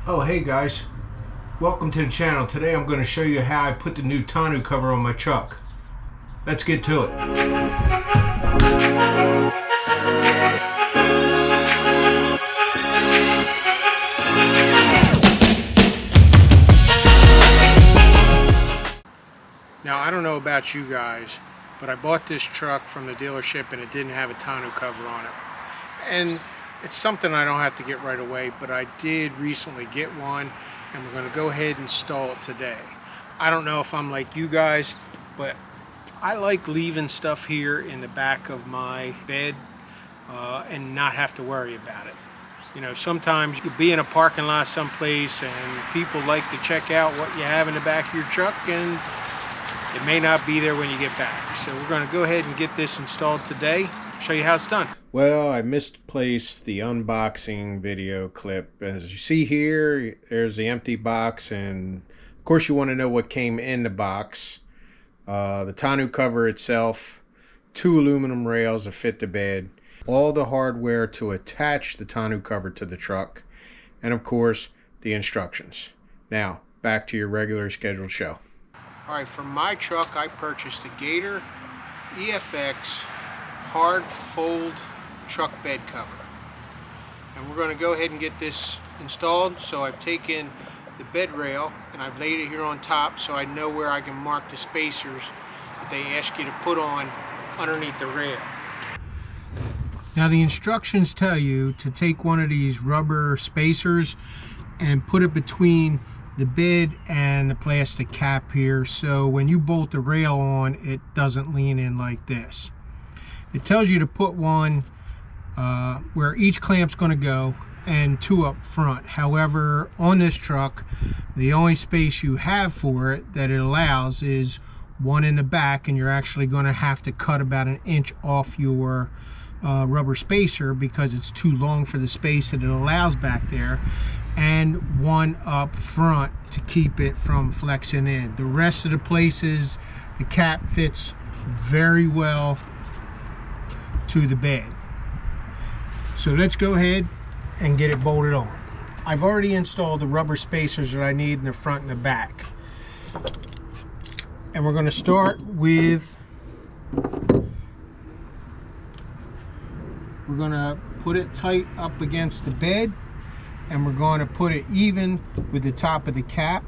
Oh, hey guys, welcome to the channel. Today I'm going to show you how I put the new tonneau cover on my truck. Let's get to it. Now, I don't know about you guys, but I bought this truck from the dealership and it didn't have a tonneau cover on it. And it's something I don't have to get right away, but I did recently get one, and we're going to go ahead and install it today. I don't know if I'm like you guys, but I like leaving stuff here in the back of my bed and not have to worry about it. You know, sometimes you'll be in a parking lot someplace and people like to check out what you have in the back of your truck, and it may not be there when you get back. So we're going to go ahead and get this installed today. Show you how it's done. Well, I misplaced the unboxing video clip. As you see here, there's the empty box, and of course you want to know what came in the box. The tonneau cover itself, 2 aluminum rails that fit the bed, all the hardware to attach the tonneau cover to the truck, and of course the instructions. Now, back to your regular scheduled show. Alright, for my truck I purchased the GATOR EFX hard fold truck bed cover, and we're going to go ahead and get this installed. So I've taken the bed rail and I've laid it here on top so I know where I can mark the spacers that they ask you to put on underneath the rail. Now the instructions tell you to take one of these rubber spacers and put it between the bed and the plastic cap here, so when you bolt the rail on, it doesn't lean in like this. It tells you to put one where each clamp's going to go and 2 up front. However, on this truck, the only space you have for it that it allows is 1 in the back, and you're actually going to have to cut about 1 inch off your rubber spacer because it's too long for the space that it allows back there, and 1 up front to keep it from flexing in. The rest of the places, the cap fits very well to the bed. So let's go ahead and get it bolted on. I've already installed the rubber spacers that I need in the front and the back, and we're going to start with, we're going to put it tight up against the bed, and we're going to put it even with the top of the cap.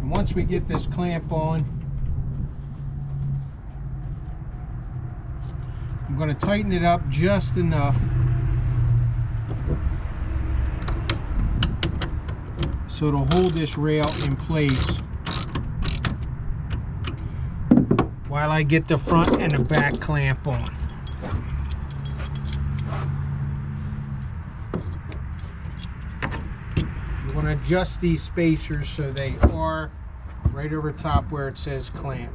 Once we get this clamp on, I'm going to tighten it up just enough so it'll hold this rail in place while I get the front and the back clamp on. You want to adjust these spacers so they are right over top where it says clamp.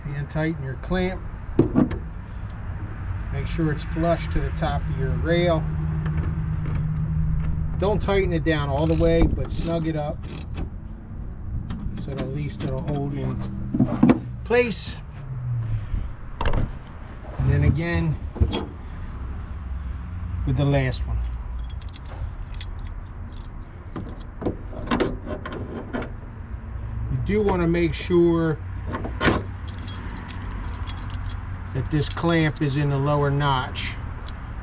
Hand tighten your clamp. Make sure it's flush to the top of your rail. Don't tighten it down all the way, but snug it up so that at least it'll hold in place. And then again with the last one. You do want to make sure that this clamp is in the lower notch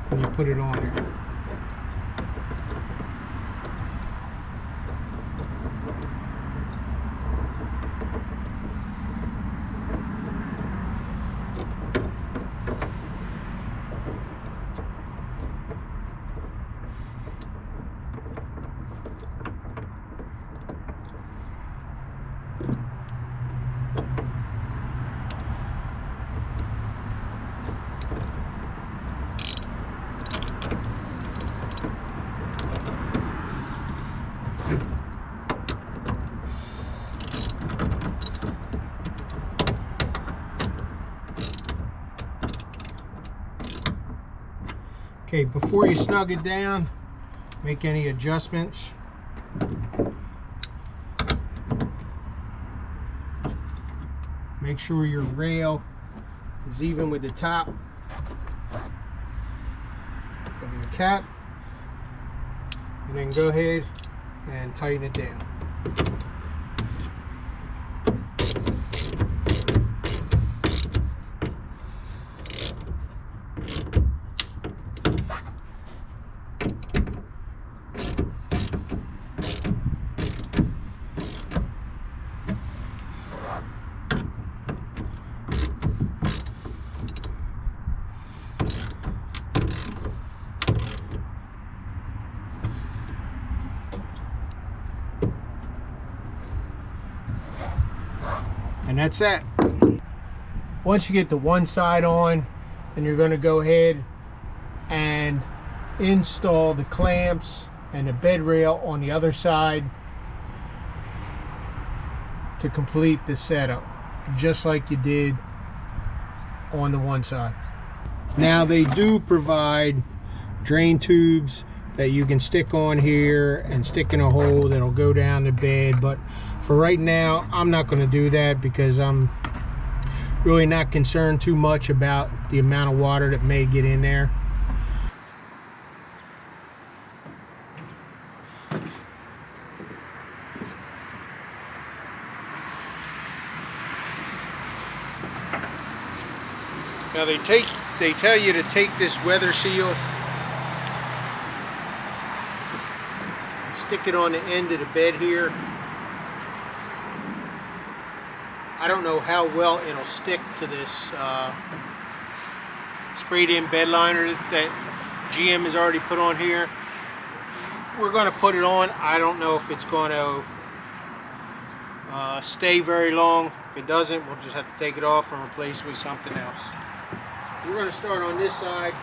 when you put it on there. Okay, before you snug it down, make any adjustments. Make sure your rail is even with the top of your cap, and then go ahead and tighten it down. And that's that. Once you get the one side on, then you're going to go ahead and install the clamps and the bed rail on the other side to complete the setup, just like you did on the one side. Now they do provide drain tubes that you can stick on here and stick in a hole that'll go down the bed, but for right now I'm not going to do that because I'm really not concerned too much about the amount of water that may get in there. Now they tell you to take this weather seal and stick it on the end of the bed here. I don't know how well it'll stick to this sprayed in bed liner that GM has already put on here. We're going to put it on. I don't know if it's going to stay very long. If it doesn't, we'll just have to take it off and replace it with something else. We're going to start on this side.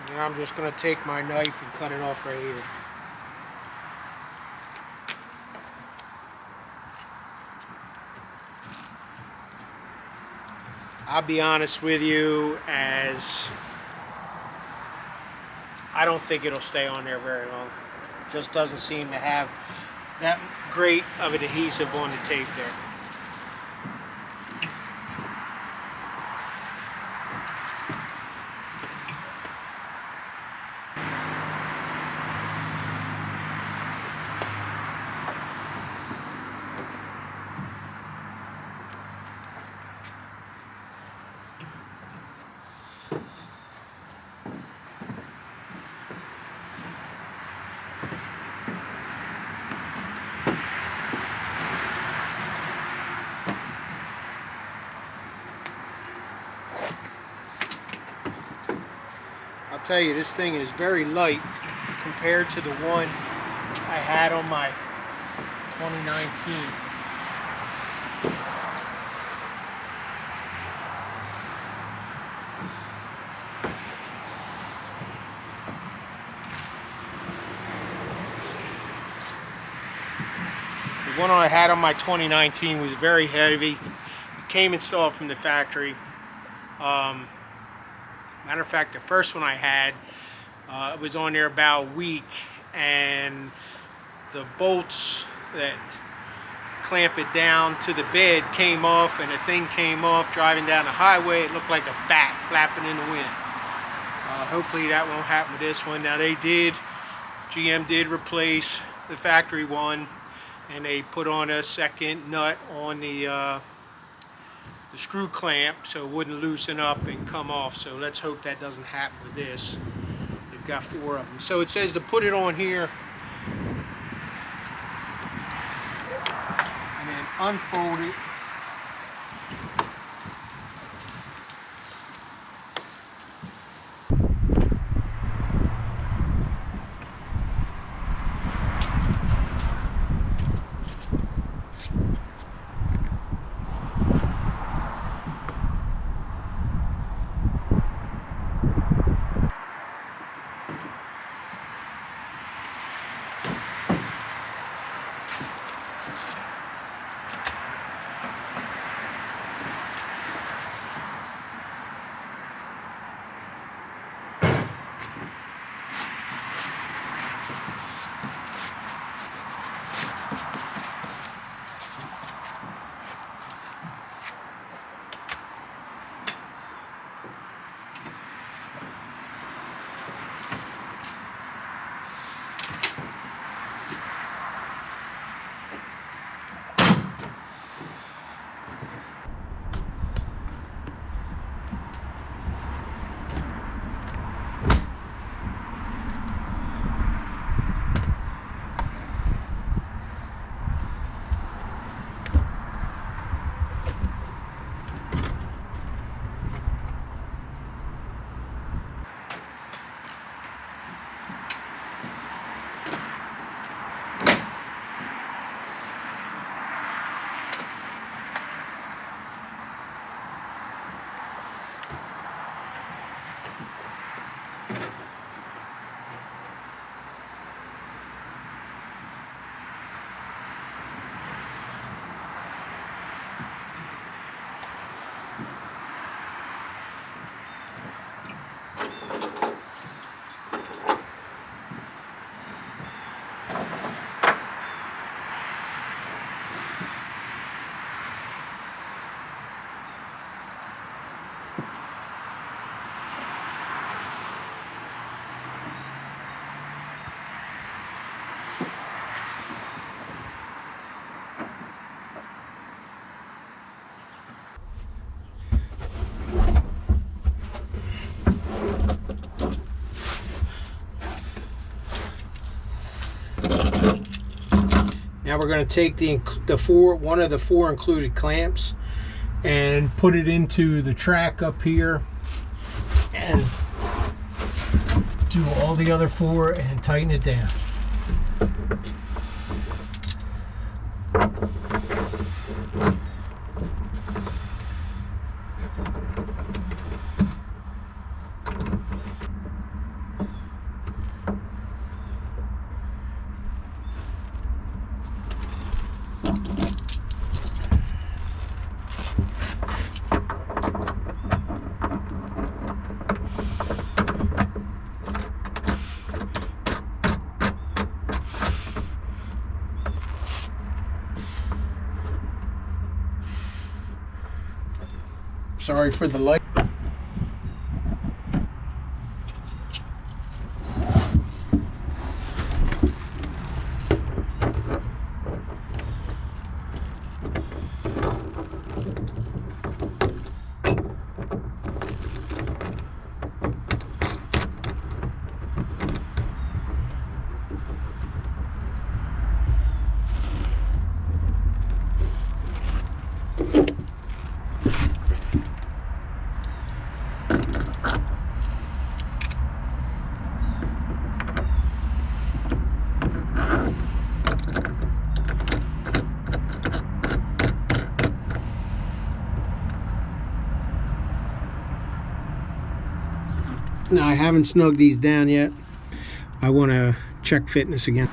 And I'm just going to take my knife and cut it off right here. I'll be honest with you, as I don't think it'll stay on there very long. It just doesn't seem to have that great of an adhesive on the tape there. I'll tell you, this thing is very light compared to the one I had on my 2019. The one I had on my 2019 was very heavy. It came installed from the factory. Matter of fact, the first one I had, it was on there about a week, and the bolts that clamp it down to the bed came off, and the thing came off driving down the highway. It looked like a bat flapping in the wind. Hopefully that won't happen with this one. Now GM did replace the factory one, and they put on a second nut on the screw clamp so it wouldn't loosen up and come off. So let's hope that doesn't happen with this. They've got 4 of them. So it says to put it on here and then unfold it. Now we're going to take one of the four included clamps and put it into the track up here and do all the other four and tighten it down. Sorry for the light. Now I haven't snugged these down yet. I want to check fitness again.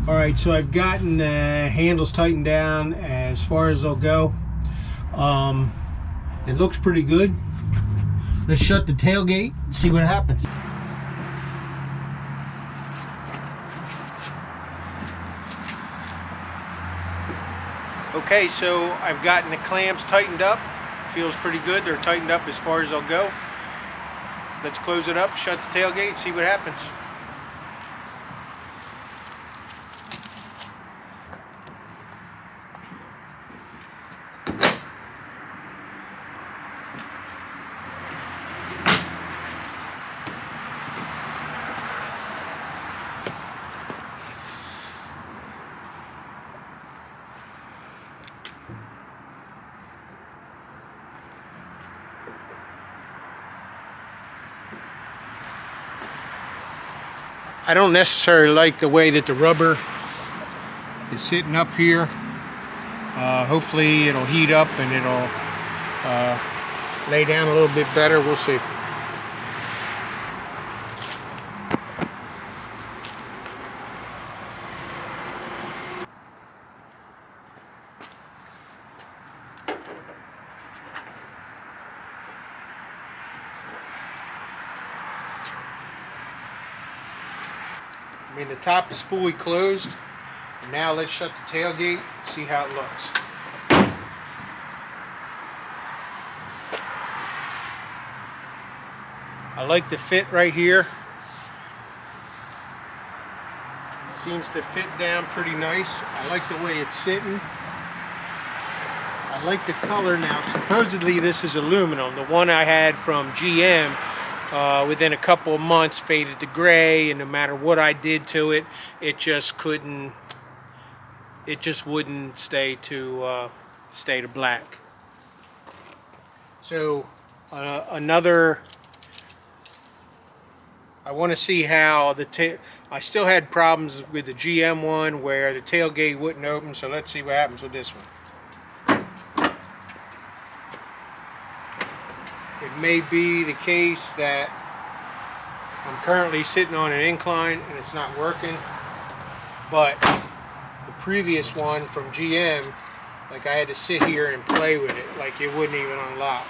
Alright, so I've gotten the handles tightened down as far as they'll go. It looks pretty good. Let's shut the tailgate and see what happens. Okay, so I've gotten the clamps tightened up. Feels pretty good. They're tightened up as far as they'll go. Let's close it up, shut the tailgate, and see what happens. I don't necessarily like the way that the rubber is sitting up here. Hopefully it'll heat up and it'll lay down a little bit better. We'll see. I mean, the top is fully closed. And now let's shut the tailgate, see how it looks. I like the fit right here. Seems to fit down pretty nice. I like the way it's sitting. I like the color now. Supposedly this is aluminum. The one I had from GM within a couple of months faded to gray, and no matter what I did to it, it just couldn't. It just wouldn't stay to black. So another. I want to see how I still had problems with the GM one where the tailgate wouldn't open. So let's see what happens with this one. It may be the case that I'm currently sitting on an incline and it's not working, but the previous one from GM, like I had to sit here and play with it, like it wouldn't even unlock.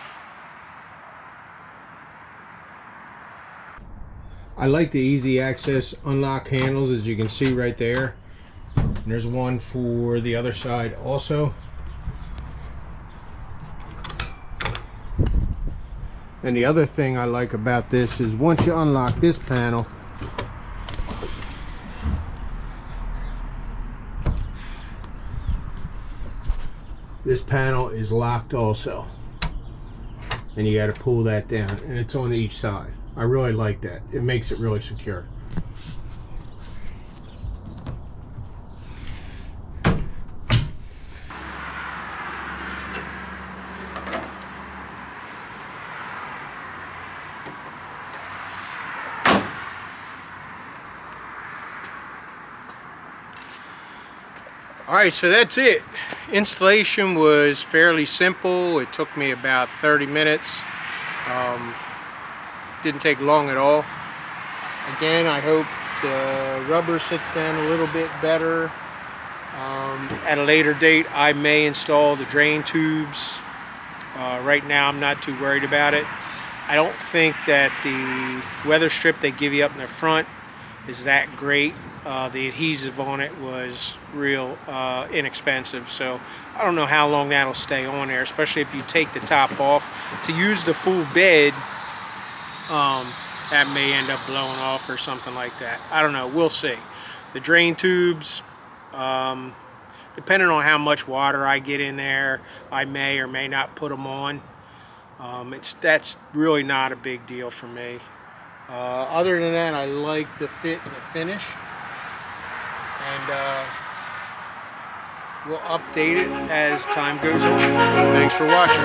I like the easy access unlock handles, as you can see right there. And there's one for the other side also. And the other thing I like about this is once you unlock this panel, this panel is locked also. And you got to pull that down, and it's on each side. I really like that. It makes it really secure. Alright, so that's it. Installation was fairly simple. It took me about 30 minutes. Didn't take long at all. Again, I hope the rubber sits down a little bit better. At a later date, I may install the drain tubes. Right now, I'm not too worried about it. I don't think that the weather strip they give you up in the front is that great. The adhesive on it was real inexpensive, so I don't know how long that'll stay on there, especially if you take the top off. To use the full bed, that may end up blowing off or something like that. I don't know, we'll see. The drain tubes, depending on how much water I get in there, I may or may not put them on. That's really not a big deal for me. Other than that, I like the fit and the finish. And we'll update it as time goes on. Thanks for watching.